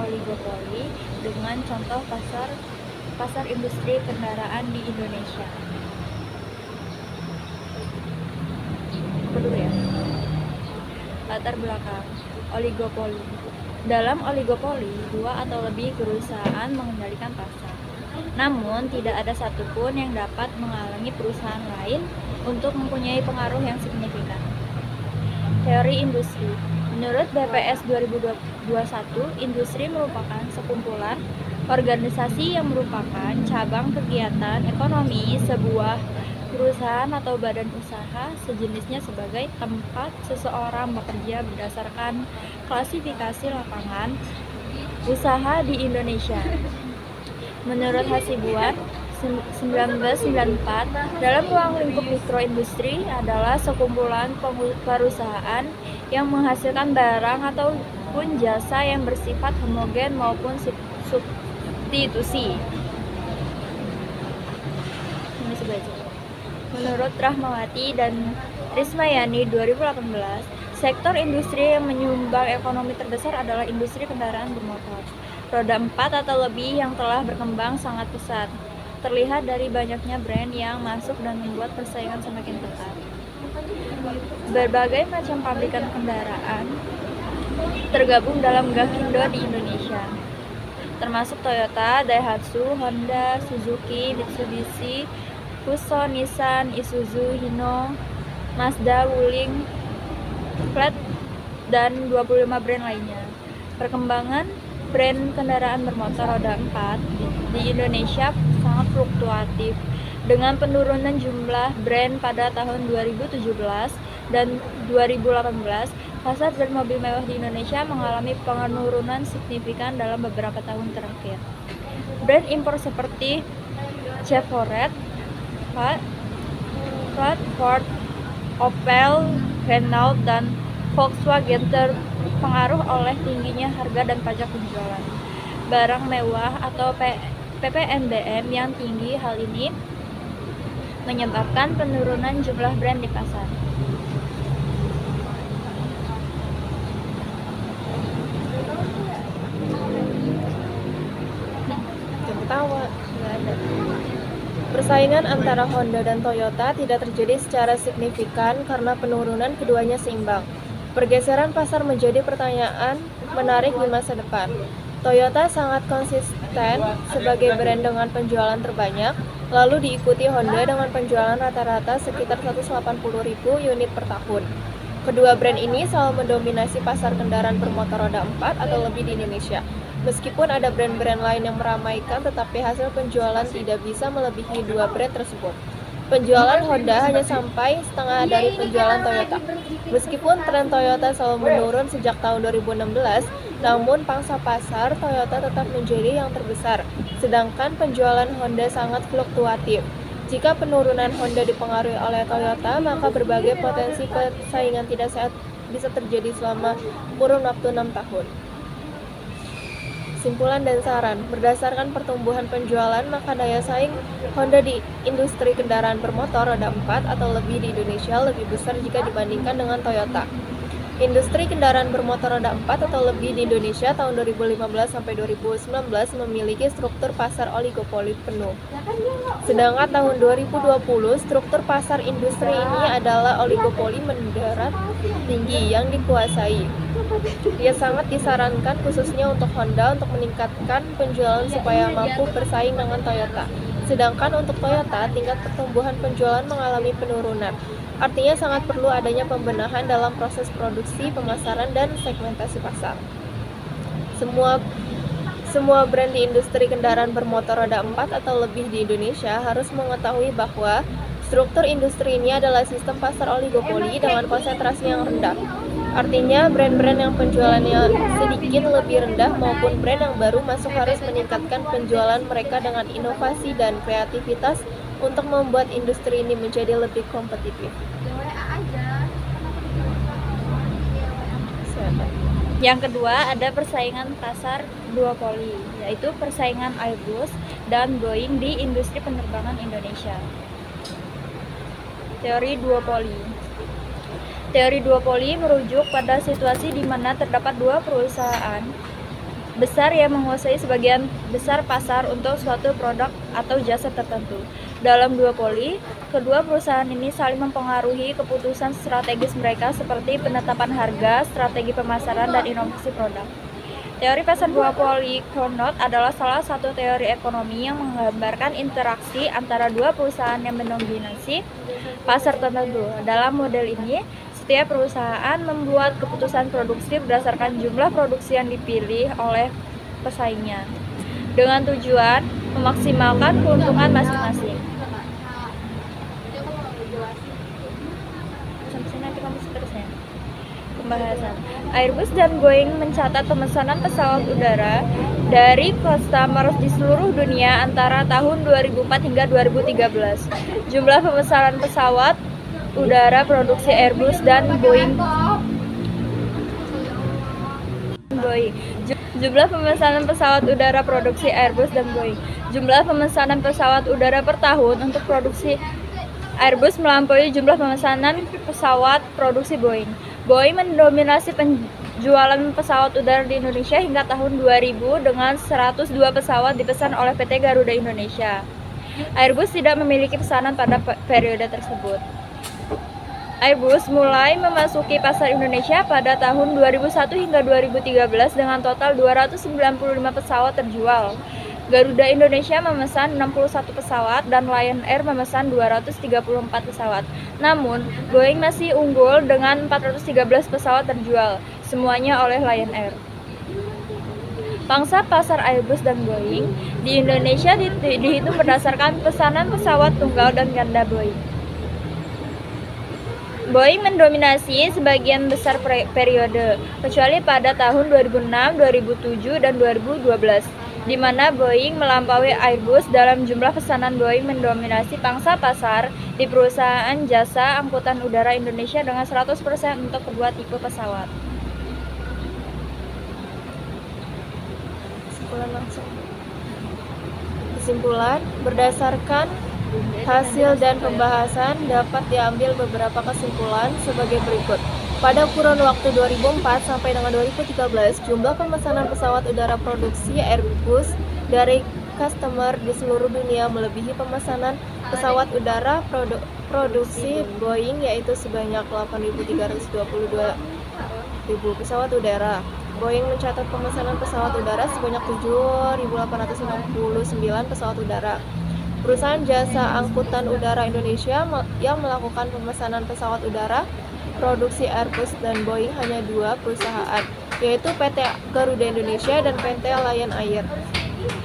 oligopoli dengan contoh pasar industri kendaraan di Indonesia. Dulu ya. Latar belakang oligopoli. Dalam oligopoli, dua atau lebih perusahaan mengendalikan pasar. Namun, tidak ada satupun yang dapat menghalangi perusahaan lain untuk mempunyai pengaruh yang signifikan. Teori industri. Menurut BPS 2021, industri merupakan sekumpulan organisasi yang merupakan cabang kegiatan ekonomi sebuah perusahaan atau badan usaha sejenisnya sebagai tempat seseorang bekerja berdasarkan klasifikasi lapangan usaha di Indonesia. Menurut Hasibuan 1994, dalam ruang lingkup mikroindustri adalah sekumpulan perusahaan yang menghasilkan barang ataupun jasa yang bersifat homogen maupun substitusi. Ini sebaca. Menurut Rahmawati dan Rismayani 2018, sektor industri yang menyumbang ekonomi terbesar adalah industri kendaraan bermotor roda 4 atau lebih yang telah berkembang sangat pesat. Terlihat dari banyaknya brand yang masuk dan membuat persaingan semakin ketat. Berbagai macam pabrikan kendaraan tergabung dalam Gakindo di Indonesia, termasuk Toyota, Daihatsu, Honda, Suzuki, Mitsubishi, Fuso, Nissan, Isuzu, Hino, Mazda, Wuling, Flat, dan 25 brand lainnya. Perkembangan brand kendaraan bermotor roda 4 di Indonesia sangat fluktuatif, dengan penurunan jumlah brand pada tahun 2017 dan 2018. Pasar brand mobil mewah di Indonesia mengalami penurunan signifikan dalam beberapa tahun terakhir. Brand impor seperti Chevrolet, Ford, Opel, Renault, dan Volkswagen terpengaruh oleh tingginya harga dan pajak penjualan barang mewah atau PPNBM yang tinggi. Hal ini menyebabkan penurunan jumlah brand di pasar. Ketawa, nggak ada. Persaingan antara Honda dan Toyota tidak terjadi secara signifikan karena penurunan keduanya seimbang. Pergeseran pasar menjadi pertanyaan menarik di masa depan. Toyota sangat konsisten sebagai brand dengan penjualan terbanyak, lalu diikuti Honda dengan penjualan rata-rata sekitar 180.000 unit per tahun. Kedua brand ini selalu mendominasi pasar kendaraan bermotor roda 4 atau lebih di Indonesia. Meskipun ada brand-brand lain yang meramaikan, tetapi hasil penjualan tidak bisa melebihi dua brand tersebut. Penjualan Honda hanya sampai setengah dari penjualan Toyota. Meskipun tren Toyota selalu menurun sejak tahun 2016, namun pangsa pasar Toyota tetap menjadi yang terbesar, sedangkan penjualan Honda sangat fluktuatif. Jika penurunan Honda dipengaruhi oleh Toyota, maka berbagai potensi persaingan tidak sehat bisa terjadi selama kurun waktu 6 tahun. Kesimpulan dan saran, berdasarkan pertumbuhan penjualan, maka daya saing Honda di industri kendaraan bermotor roda 4 atau lebih di Indonesia lebih besar jika dibandingkan dengan Toyota. Industri kendaraan bermotor roda 4 atau lebih di Indonesia tahun 2015 sampai 2019 memiliki struktur pasar oligopoli penuh. Sedangkan tahun 2020, struktur pasar industri ini adalah oligopoli mendarat tinggi yang dikuasai. Ia sangat disarankan khususnya untuk Honda untuk meningkatkan penjualan supaya mampu bersaing dengan Toyota. Sedangkan untuk Toyota, tingkat pertumbuhan penjualan mengalami penurunan. Artinya sangat perlu adanya pembenahan dalam proses produksi, pemasaran, dan segmentasi pasar. Semua brand di industri kendaraan bermotor roda 4 atau lebih di Indonesia harus mengetahui bahwa struktur industri ini adalah sistem pasar oligopoli dengan konsentrasi yang rendah. Artinya, brand-brand yang penjualannya sedikit lebih rendah maupun brand yang baru masuk harus meningkatkan penjualan mereka dengan inovasi dan kreativitas untuk membuat industri ini menjadi lebih kompetitif. Yang kedua, ada persaingan pasar duopoli, yaitu persaingan Airbus dan Boeing di industri penerbangan Indonesia. Teori duopoli. Teori duopoli merujuk pada situasi di mana terdapat dua perusahaan besar yang menguasai sebagian besar pasar untuk suatu produk atau jasa tertentu. Dalam duopoli, kedua perusahaan ini saling mempengaruhi keputusan strategis mereka seperti penetapan harga, strategi pemasaran, dan inovasi produk. Teori pasar duopoli Carnot adalah salah satu teori ekonomi yang menggambarkan interaksi antara dua perusahaan yang mendominasi pasar tertentu. Dalam model ini, setiap perusahaan membuat keputusan produksi berdasarkan jumlah produksi yang dipilih oleh pesaingnya, dengan tujuan memaksimalkan keuntungan masing-masing. Sampai sini nanti kamu seterusnya. Pembahasan. Airbus dan Boeing mencatat pemesanan pesawat udara dari customers di seluruh dunia antara tahun 2004 hingga 2013. Jumlah pemesanan pesawat udara produksi Airbus dan Boeing. Jumlah pemesanan pesawat udara produksi Airbus dan Boeing. Jumlah pemesanan pesawat udara per tahun untuk produksi Airbus melampaui jumlah pemesanan pesawat produksi Boeing. Boeing mendominasi penjualan pesawat udara di Indonesia hingga tahun 2000 dengan 102 pesawat dipesan oleh PT Garuda Indonesia. Airbus tidak memiliki pesanan pada periode tersebut. Airbus mulai memasuki pasar Indonesia pada tahun 2001 hingga 2013 dengan total 295 pesawat terjual. Garuda Indonesia memesan 61 pesawat dan Lion Air memesan 234 pesawat. Namun, Boeing masih unggul dengan 413 pesawat terjual, semuanya oleh Lion Air. Pangsa pasar Airbus dan Boeing di Indonesia dihitung berdasarkan pesanan pesawat tunggal dan ganda Boeing. Boeing mendominasi sebagian besar periode, kecuali pada tahun 2006, 2007, dan 2012, di mana Boeing melampaui Airbus dalam jumlah pesanan. Boeing mendominasi pangsa pasar di perusahaan jasa angkutan udara Indonesia dengan 100% untuk kedua tipe pesawat. Kesimpulan, berdasarkan hasil dan pembahasan dapat diambil beberapa kesimpulan sebagai berikut. Pada kurun waktu 2004 sampai dengan 2013, jumlah pemesanan pesawat udara produksi Airbus dari customer di seluruh dunia melebihi pemesanan pesawat udara produksi Boeing, yaitu sebanyak 8.322 pesawat udara. Boeing mencatat pemesanan pesawat udara sebanyak 7.869 pesawat udara. Perusahaan jasa angkutan udara Indonesia yang melakukan pemesanan pesawat udara produksi Airbus dan Boeing hanya dua perusahaan, yaitu PT Garuda Indonesia dan PT Lion Air.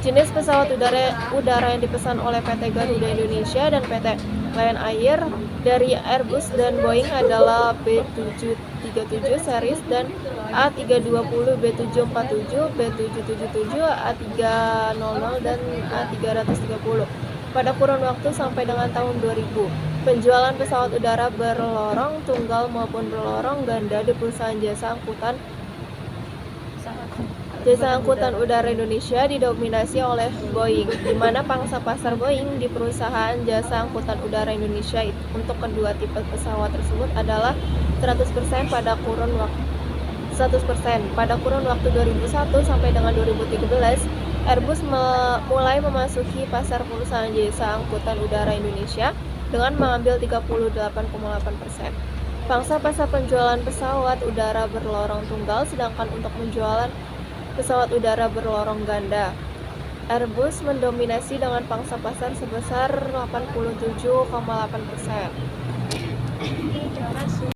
Jenis pesawat udara yang dipesan oleh PT Garuda Indonesia dan PT Lion Air dari Airbus dan Boeing adalah B737 series dan A320, B747, B777, A300, dan A330. Pada kurun waktu sampai dengan tahun 2000, penjualan pesawat udara berlorong tunggal maupun berlorong ganda di perusahaan jasa angkutan udara Indonesia didominasi oleh Boeing, di mana pangsa pasar Boeing di perusahaan jasa angkutan udara Indonesia untuk kedua tipe pesawat tersebut adalah 100% pada kurun waktu 2001 sampai dengan 2013. Airbus mulai memasuki pasar perusahaan jasa angkutan udara Indonesia dengan mengambil 38,8%. Pangsa pasar penjualan pesawat udara berlorong tunggal, sedangkan untuk penjualan pesawat udara berlorong ganda, Airbus mendominasi dengan pangsa pasar sebesar 87,8%.